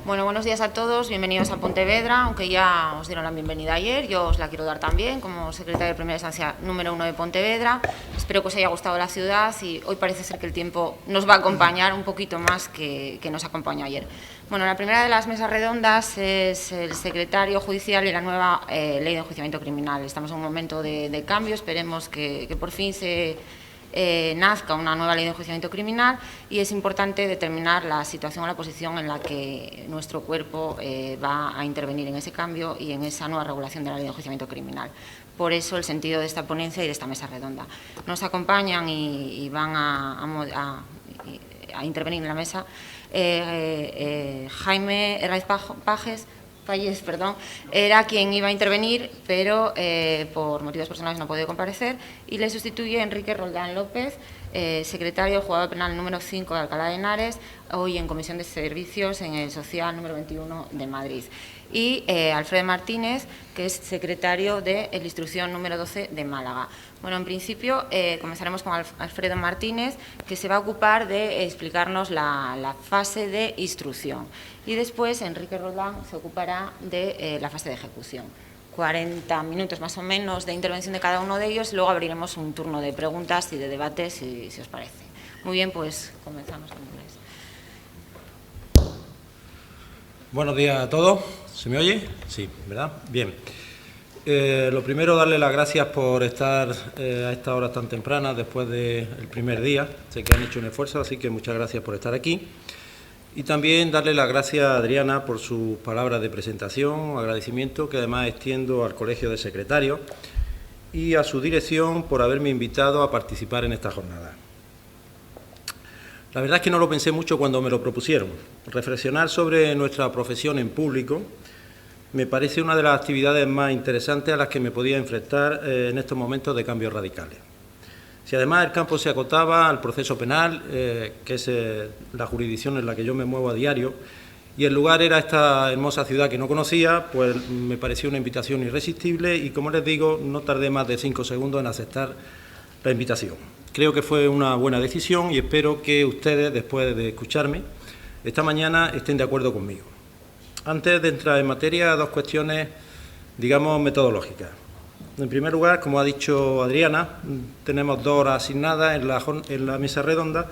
Bueno, buenos días a todos, bienvenidos a Pontevedra, aunque ya os dieron la bienvenida ayer, yo os la quiero dar también como secretaria de primera instancia número 1 de Pontevedra. Espero que os haya gustado la ciudad y hoy parece ser que el tiempo nos va a acompañar un poquito más que nos acompañó ayer. Bueno, la primera de las mesas redondas es el secretario judicial y la nueva ley de enjuiciamiento criminal. Estamos en un momento de cambio, esperemos que por fin se nazca una nueva ley de enjuiciamiento criminal y es importante determinar la situación o la posición en la que nuestro cuerpo va a intervenir en ese cambio y en esa nueva regulación de la ley de enjuiciamiento criminal. Por eso el sentido de esta ponencia y de esta mesa redonda. Nos acompañan y van a intervenir en la mesa Jaime Herraiz Palles, era quien iba a intervenir, pero por motivos personales no ha podido comparecer, y le sustituye Enrique Roldán López, secretario juzgado penal número 5 de Alcalá de Henares, hoy en Comisión de Servicios en el Social número 21 de Madrid. Y Alfredo Martínez, que es secretario de la Instrucción número 12 de Málaga. Bueno, en principio comenzaremos con Alfredo Martínez, que se va a ocupar de explicarnos la fase de instrucción. Y después Enrique Roldán se ocupará de la fase de ejecución. 40 minutos más o menos de intervención de cada uno de ellos, luego abriremos un turno de preguntas y de debate, si os parece. Muy bien, pues comenzamos con inglés. Buenos días a todos. ¿Se me oye? Sí, ¿verdad? Bien. Lo primero, darle las gracias por estar a estas horas tan tempranas después del primer día. Sé que han hecho un esfuerzo, así que muchas gracias por estar aquí. Y también darle las gracias a Adriana por sus palabras de presentación, agradecimiento que además extiendo al Colegio de Secretarios y a su dirección por haberme invitado a participar en esta jornada. La verdad es que no lo pensé mucho cuando me lo propusieron. Reflexionar sobre nuestra profesión en público me parece una de las actividades más interesantes a las que me podía enfrentar en estos momentos de cambios radicales. Si además el campo se acotaba al proceso penal, que es la jurisdicción en la que yo me muevo a diario, y el lugar era esta hermosa ciudad que no conocía, pues me pareció una invitación irresistible y, como les digo, no tardé más de 5 segundos en aceptar la invitación. Creo que fue una buena decisión y espero que ustedes, después de escucharme, esta mañana estén de acuerdo conmigo. Antes de entrar en materia, dos cuestiones, digamos, metodológicas. En primer lugar, como ha dicho Adriana, tenemos 2 horas asignadas en la mesa redonda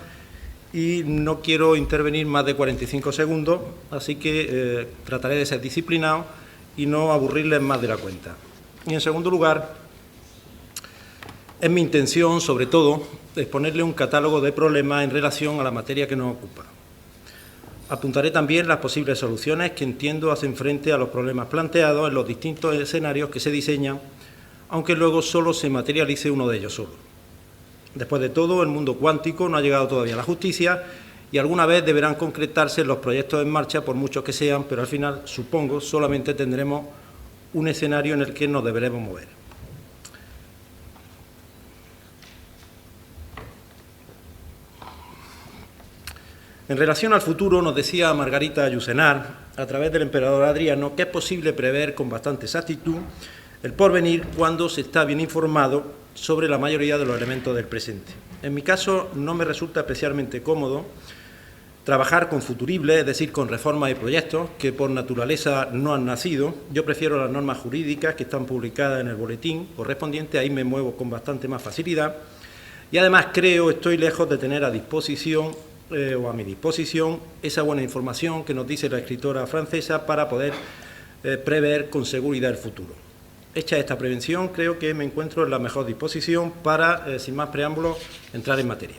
y no quiero intervenir más de 45 segundos, así que trataré de ser disciplinado y no aburrirles más de la cuenta. Y en segundo lugar, es mi intención, sobre todo, exponerle un catálogo de problemas en relación a la materia que nos ocupa. Apuntaré también las posibles soluciones que entiendo hacen frente a los problemas planteados en los distintos escenarios que se diseñan, aunque luego solo se materialice uno de ellos solo. Después de todo, el mundo cuántico no ha llegado todavía a la justicia y alguna vez deberán concretarse los proyectos en marcha, por muchos que sean, pero al final, supongo, solamente tendremos un escenario en el que nos deberemos mover. En relación al futuro, nos decía Margarita Ayusenar, a través del emperador Adriano, que es posible prever con bastante exactitud el porvenir cuando se está bien informado sobre la mayoría de los elementos del presente. En mi caso, no me resulta especialmente cómodo trabajar con futuribles, es decir, con reformas y proyectos que por naturaleza no han nacido. Yo prefiero las normas jurídicas que están publicadas en el boletín correspondiente, ahí me muevo con bastante más facilidad y además estoy lejos de tener a disposición o a mi disposición esa buena información que nos dice la escritora francesa para poder prever con seguridad el futuro. Hecha esta prevención, creo que me encuentro en la mejor disposición para, sin más preámbulos, entrar en materia.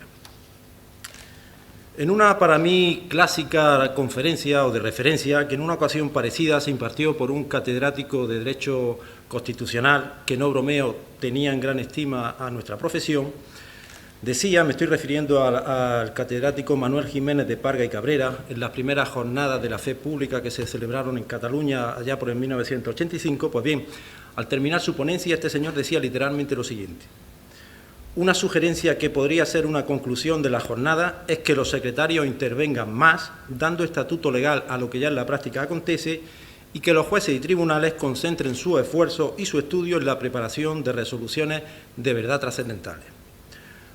En una, para mí, clásica conferencia o de referencia, que en una ocasión parecida se impartió por un catedrático de Derecho Constitucional, que no bromeo, tenía en gran estima a nuestra profesión, decía, me estoy refiriendo al catedrático Manuel Jiménez de Parga y Cabrera, en las primeras jornadas de la fe pública que se celebraron en Cataluña allá por el 1985, pues bien, al terminar su ponencia, este señor decía literalmente lo siguiente: una sugerencia que podría ser una conclusión de la jornada es que los secretarios intervengan más, dando estatuto legal a lo que ya en la práctica acontece, y que los jueces y tribunales concentren su esfuerzo y su estudio en la preparación de resoluciones de verdad trascendentales.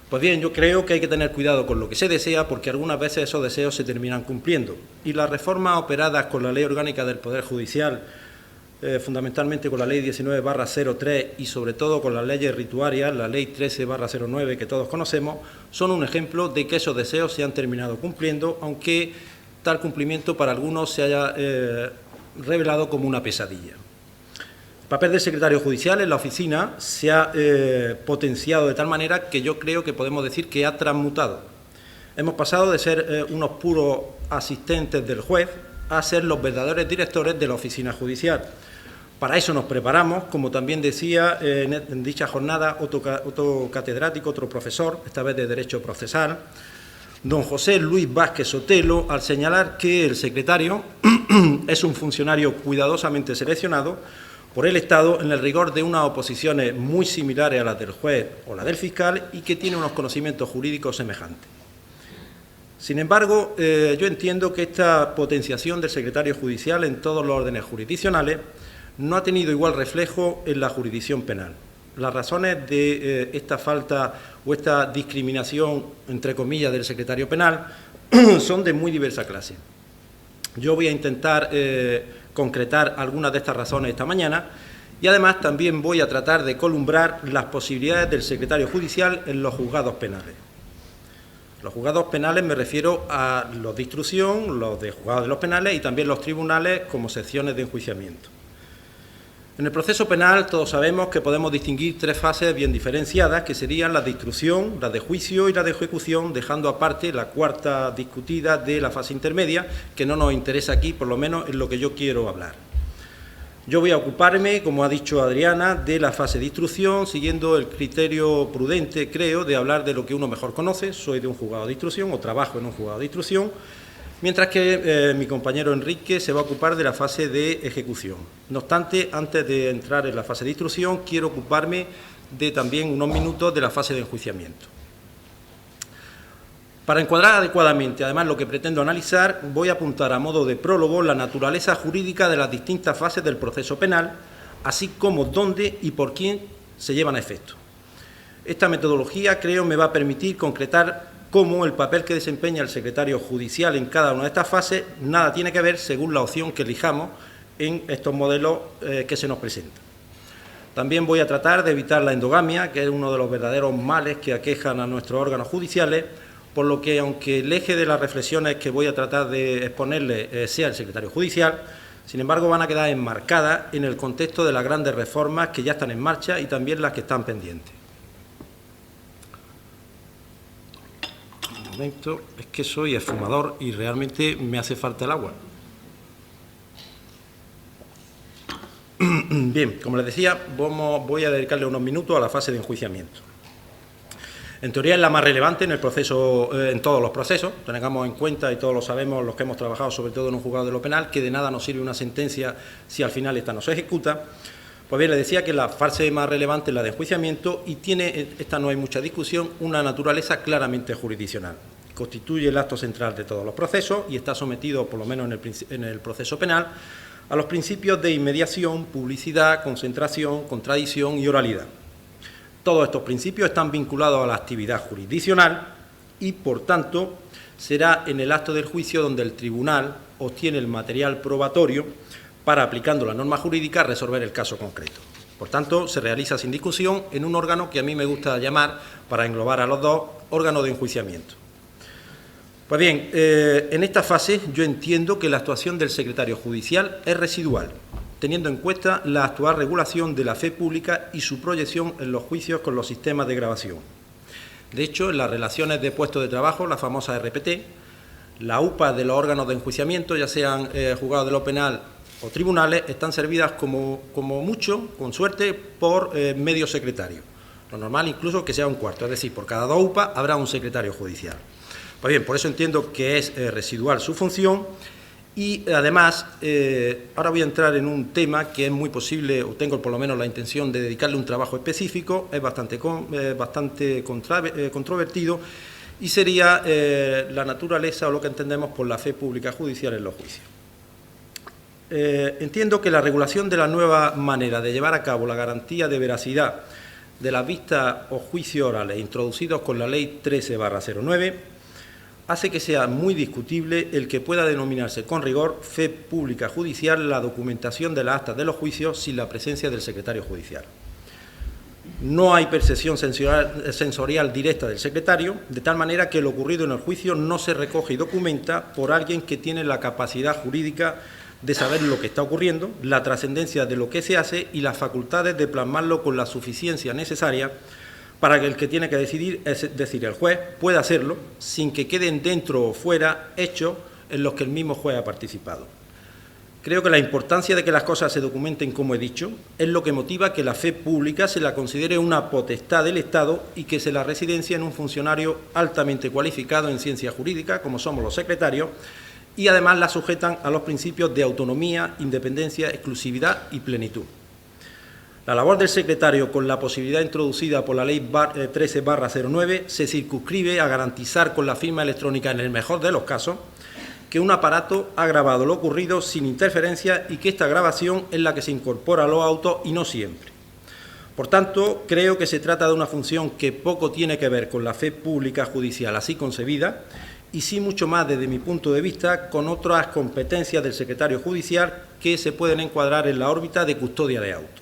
Pues bien, yo creo que hay que tener cuidado con lo que se desea, porque algunas veces esos deseos se terminan cumpliendo. Y las reformas operadas con la Ley Orgánica del Poder Judicial, fundamentalmente con la Ley 19/03 y sobre todo con las leyes rituarias, la Ley 13/09 que todos conocemos, son un ejemplo de que esos deseos se han terminado cumpliendo, aunque tal cumplimiento para algunos se haya revelado como una pesadilla. El papel del secretario judicial en la oficina se ha potenciado de tal manera que yo creo que podemos decir que ha transmutado. Hemos pasado de ser unos puros asistentes del juez a ser los verdaderos directores de la oficina judicial. Para eso nos preparamos, como también decía en dicha jornada otro catedrático, otro profesor, esta vez de Derecho Procesal, don José Luis Vázquez Sotelo, al señalar que el secretario es un funcionario cuidadosamente seleccionado por el Estado en el rigor de unas oposiciones muy similares a las del juez o la del fiscal y que tiene unos conocimientos jurídicos semejantes. Sin embargo, yo entiendo que esta potenciación del secretario judicial en todos los órdenes jurisdiccionales no ha tenido igual reflejo en la jurisdicción penal. Las razones de esta falta o esta discriminación, entre comillas, del secretario penal son de muy diversa clase. Yo voy a intentar concretar algunas de estas razones esta mañana y además también voy a tratar de columbrar las posibilidades del secretario judicial en los juzgados penales. Los juzgados penales me refiero a los de instrucción, los de juzgados de los penales y también los tribunales como secciones de enjuiciamiento. En el proceso penal todos sabemos que podemos distinguir tres fases bien diferenciadas, que serían las de instrucción, las de juicio y las de ejecución, dejando aparte la cuarta discutida de la fase intermedia, que no nos interesa aquí, por lo menos en lo que yo quiero hablar. Yo voy a ocuparme, como ha dicho Adriana, de la fase de instrucción, siguiendo el criterio prudente, creo, de hablar de lo que uno mejor conoce. Soy de un juzgado de instrucción o trabajo en un juzgado de instrucción, mientras que mi compañero Enrique se va a ocupar de la fase de ejecución. No obstante, antes de entrar en la fase de instrucción, quiero ocuparme de también unos minutos de la fase de enjuiciamiento. Para encuadrar adecuadamente, además, lo que pretendo analizar, voy a apuntar a modo de prólogo la naturaleza jurídica de las distintas fases del proceso penal, así como dónde y por quién se llevan a efecto. Esta metodología, creo, me va a permitir concretar cómo el papel que desempeña el secretario judicial en cada una de estas fases nada tiene que ver según la opción que elijamos en estos modelos que se nos presentan. También voy a tratar de evitar la endogamia, que es uno de los verdaderos males que aquejan a nuestros órganos judiciales, por lo que, aunque el eje de las reflexiones que voy a tratar de exponerle sea el secretario judicial, sin embargo van a quedar enmarcadas en el contexto de las grandes reformas que ya están en marcha y también las que están pendientes. Un momento, es que soy esfumador y realmente me hace falta el agua. Bien, como les decía, voy a dedicarle unos minutos a la fase de enjuiciamiento. En teoría es la más relevante en el proceso, en todos los procesos. Tengamos en cuenta, y todos lo sabemos, los que hemos trabajado sobre todo en un juzgado de lo penal, que de nada nos sirve una sentencia si al final esta no se ejecuta. Pues bien, les decía que la fase más relevante es la de enjuiciamiento y tiene, esta no hay mucha discusión, una naturaleza claramente jurisdiccional. Constituye el acto central de todos los procesos y está sometido, por lo menos en el proceso penal, a los principios de inmediación, publicidad, concentración, contradicción y oralidad. Todos estos principios están vinculados a la actividad jurisdiccional y, por tanto, será en el acto del juicio donde el tribunal obtiene el material probatorio para, aplicando la norma jurídica, resolver el caso concreto. Por tanto, se realiza sin discusión en un órgano que a mí me gusta llamar, para englobar a los dos, órgano de enjuiciamiento. Pues bien, en esta fase yo entiendo que la actuación del secretario judicial es residual, teniendo en cuenta la actual regulación de la fe pública y su proyección en los juicios con los sistemas de grabación. De hecho, en las relaciones de puesto de trabajo, la famosa RPT, la UPA de los órganos de enjuiciamiento, ya sean juzgados de lo penal o tribunales, están servidas como mucho, con suerte, por medio secretario. Lo normal incluso que sea un cuarto, es decir, por cada 2 UPA habrá un secretario judicial. Pues bien, por eso entiendo que es residual su función. Y además, ahora voy a entrar en un tema que es muy posible, o tengo por lo menos la intención de dedicarle un trabajo específico, es bastante controvertido, y sería la naturaleza o lo que entendemos por la fe pública judicial en los juicios. Entiendo que la regulación de la nueva manera de llevar a cabo la garantía de veracidad de las vistas o juicios orales introducidos con la Ley 13/09 hace que sea muy discutible el que pueda denominarse con rigor fe pública judicial la documentación de las actas de los juicios sin la presencia del secretario judicial. No hay percepción sensorial directa del secretario, de tal manera que lo ocurrido en el juicio no se recoge y documenta por alguien que tiene la capacidad jurídica de saber lo que está ocurriendo, la trascendencia de lo que se hace y las facultades de plasmarlo con la suficiencia necesaria para que el que tiene que decidir, es decir, el juez, pueda hacerlo sin que queden dentro o fuera hechos en los que el mismo juez ha participado. Creo que la importancia de que las cosas se documenten, como he dicho, es lo que motiva que la fe pública se la considere una potestad del Estado y que se la residencia en un funcionario altamente cualificado en ciencia jurídica, como somos los secretarios, y además la sujetan a los principios de autonomía, independencia, exclusividad y plenitud. La labor del secretario, con la posibilidad introducida por la Ley 13/09, se circunscribe a garantizar con la firma electrónica, en el mejor de los casos, que un aparato ha grabado lo ocurrido sin interferencia y que esta grabación es la que se incorpora a los autos y no siempre. Por tanto, creo que se trata de una función que poco tiene que ver con la fe pública judicial así concebida y sí mucho más, desde mi punto de vista, con otras competencias del secretario judicial que se pueden encuadrar en la órbita de custodia de autos.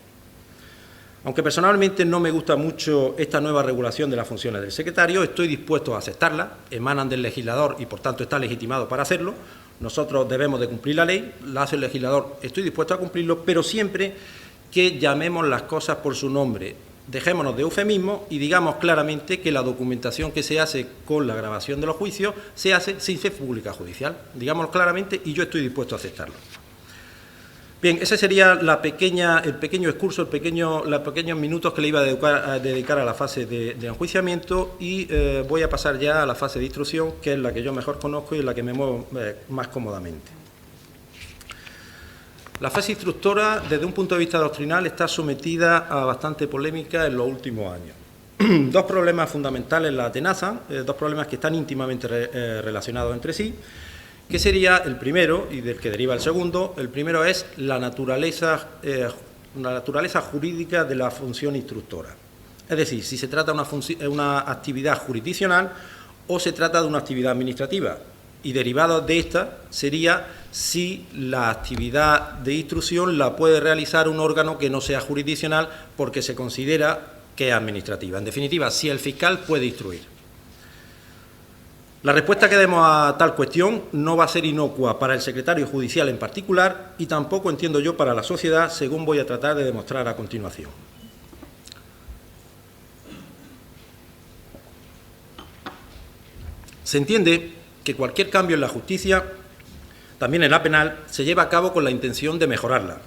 Aunque personalmente no me gusta mucho esta nueva regulación de las funciones del secretario, estoy dispuesto a aceptarla, emanan del legislador y por tanto está legitimado para hacerlo. Nosotros debemos de cumplir la ley, la hace el legislador, estoy dispuesto a cumplirlo, pero siempre que llamemos las cosas por su nombre. Dejémonos de eufemismo y digamos claramente que la documentación que se hace con la grabación de los juicios se hace sin fe pública judicial. Digámoslo claramente y yo estoy dispuesto a aceptarlo. Bien, ese sería el pequeño excurso, los pequeños minutos que le iba a dedicar a la fase de enjuiciamiento y voy a pasar ya a la fase de instrucción, que es la que yo mejor conozco y en la que me muevo más cómodamente. La fase instructora, desde un punto de vista doctrinal, está sometida a bastante polémica en los últimos años. Dos problemas fundamentales la atenazan, dos problemas que están íntimamente relacionados entre sí, que sería el primero y del que deriva el segundo. El primero es la naturaleza jurídica de la función instructora. Es decir, si se trata de una actividad jurisdiccional o se trata de una actividad administrativa. Y derivado de esta sería si la actividad de instrucción la puede realizar un órgano que no sea jurisdiccional porque se considera que es administrativa. En definitiva, si el fiscal puede instruir. La respuesta que demos a tal cuestión no va a ser inocua para el secretario judicial en particular y tampoco, entiendo yo, para la sociedad, según voy a tratar de demostrar a continuación. Se entiende que cualquier cambio en la justicia, también en la penal, se lleva a cabo con la intención de mejorarla.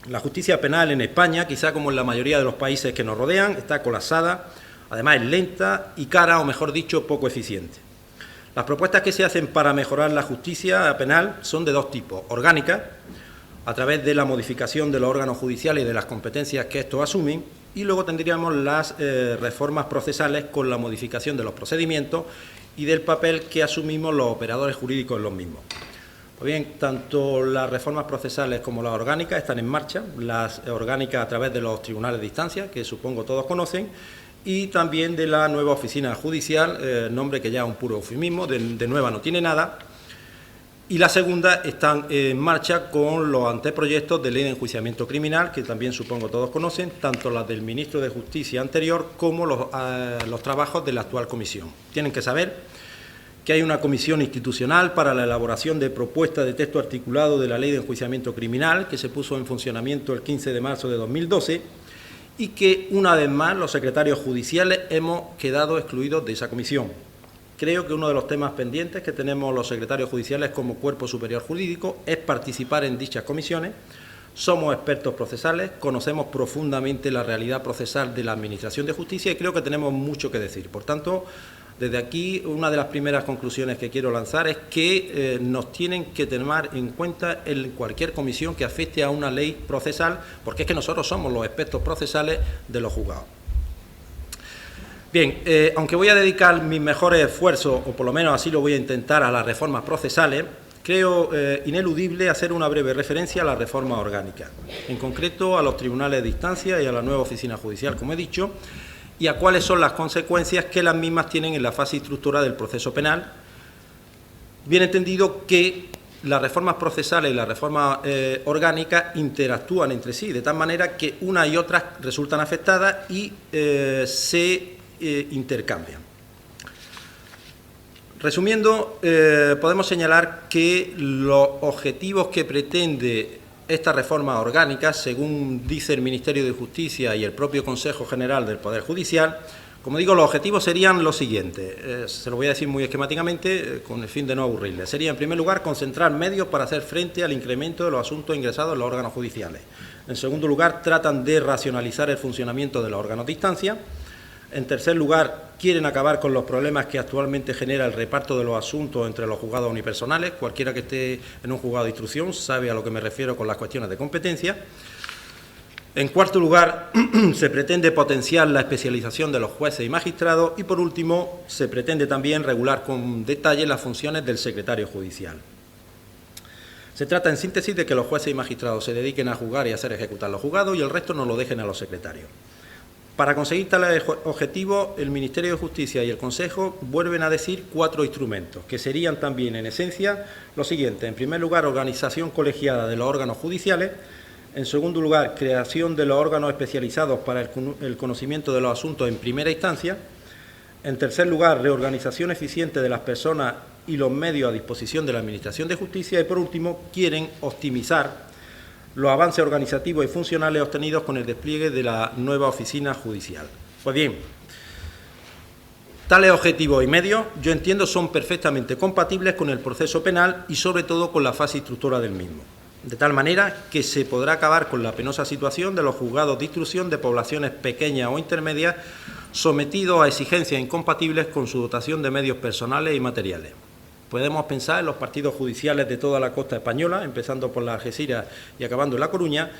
La justicia penal en España, quizá como en la mayoría de los países que nos rodean, está colapsada, además es lenta y cara, o mejor dicho, poco eficiente. Las propuestas que se hacen para mejorar la justicia penal son de dos tipos: orgánicas, a través de la modificación de los órganos judiciales y de las competencias que estos asumen, y luego tendríamos las reformas procesales con la modificación de los procedimientos y del papel que asumimos los operadores jurídicos en los mismos. Pues bien, tanto las reformas procesales como las orgánicas están en marcha, las orgánicas a través de los tribunales de instancia, que supongo todos conocen, y también de la nueva oficina judicial, nombre que ya es un puro eufemismo, de nueva no tiene nada, y la segunda están en marcha con los anteproyectos de ley de enjuiciamiento criminal, que también supongo todos conocen, tanto las del ministro de Justicia anterior como los trabajos de la actual comisión. Tienen que saber que hay una comisión institucional para la elaboración de propuestas de texto articulado de la ley de enjuiciamiento criminal, que se puso en funcionamiento el 15 de marzo de 2012, y que, una vez más, los secretarios judiciales hemos quedado excluidos de esa comisión. Creo que uno de los temas pendientes que tenemos los secretarios judiciales como cuerpo superior jurídico es participar en dichas comisiones. Somos expertos procesales, conocemos profundamente la realidad procesal de la Administración de Justicia y creo que tenemos mucho que decir. Por tanto, desde aquí, una de las primeras conclusiones que quiero lanzar es que nos tienen que tener en cuenta en cualquier comisión que afecte a una ley procesal, porque es que nosotros somos los expertos procesales de los juzgados. Bien, aunque voy a dedicar mis mejores esfuerzos, o por lo menos así lo voy a intentar, a las reformas procesales, creo ineludible hacer una breve referencia a la reforma orgánica, en concreto a los tribunales de instancia y a la nueva oficina judicial, como he dicho, y a cuáles son las consecuencias que las mismas tienen en la fase estructural del proceso penal, bien entendido que las reformas procesales y las reformas orgánicas interactúan entre sí, de tal manera que unas y otras resultan afectadas y se intercambian. Resumiendo, podemos señalar que los objetivos que pretende esta reforma orgánica, según dice el Ministerio de Justicia y el propio Consejo General del Poder Judicial, como digo, los objetivos serían los siguientes, se lo voy a decir muy esquemáticamente con el fin de no aburrirles. Sería, en primer lugar, concentrar medios para hacer frente al incremento de los asuntos ingresados en los órganos judiciales. En segundo lugar, tratan de racionalizar el funcionamiento de los órganos de instancia. En tercer lugar, quieren acabar con los problemas que actualmente genera el reparto de los asuntos entre los juzgados unipersonales. Cualquiera que esté en un juzgado de instrucción sabe a lo que me refiero con las cuestiones de competencia. En cuarto lugar, se pretende potenciar la especialización de los jueces y magistrados. Y por último, se pretende también regular con detalle las funciones del secretario judicial. Se trata, en síntesis, de que los jueces y magistrados se dediquen a juzgar y a hacer ejecutar los juzgados y el resto nos lo dejen a los secretarios. Para conseguir tales objetivos, el Ministerio de Justicia y el Consejo vuelven a decir 4 instrumentos, que serían también, en esencia, los siguientes. En primer lugar, organización colegiada de los órganos judiciales. En segundo lugar, creación de los órganos especializados para el conocimiento de los asuntos en primera instancia. En tercer lugar, reorganización eficiente de las personas y los medios a disposición de la Administración de Justicia. Y, por último, quieren optimizar los avances organizativos y funcionales obtenidos con el despliegue de la nueva oficina judicial. Pues bien, tales objetivos y medios, yo entiendo, son perfectamente compatibles con el proceso penal y sobre todo con la fase instructora del mismo, de tal manera que se podrá acabar con la penosa situación de los juzgados de instrucción de poblaciones pequeñas o intermedias sometidos a exigencias incompatibles con su dotación de medios personales y materiales. Podemos pensar en los partidos judiciales de toda la costa española, empezando por la Algeciras y acabando en La Coruña,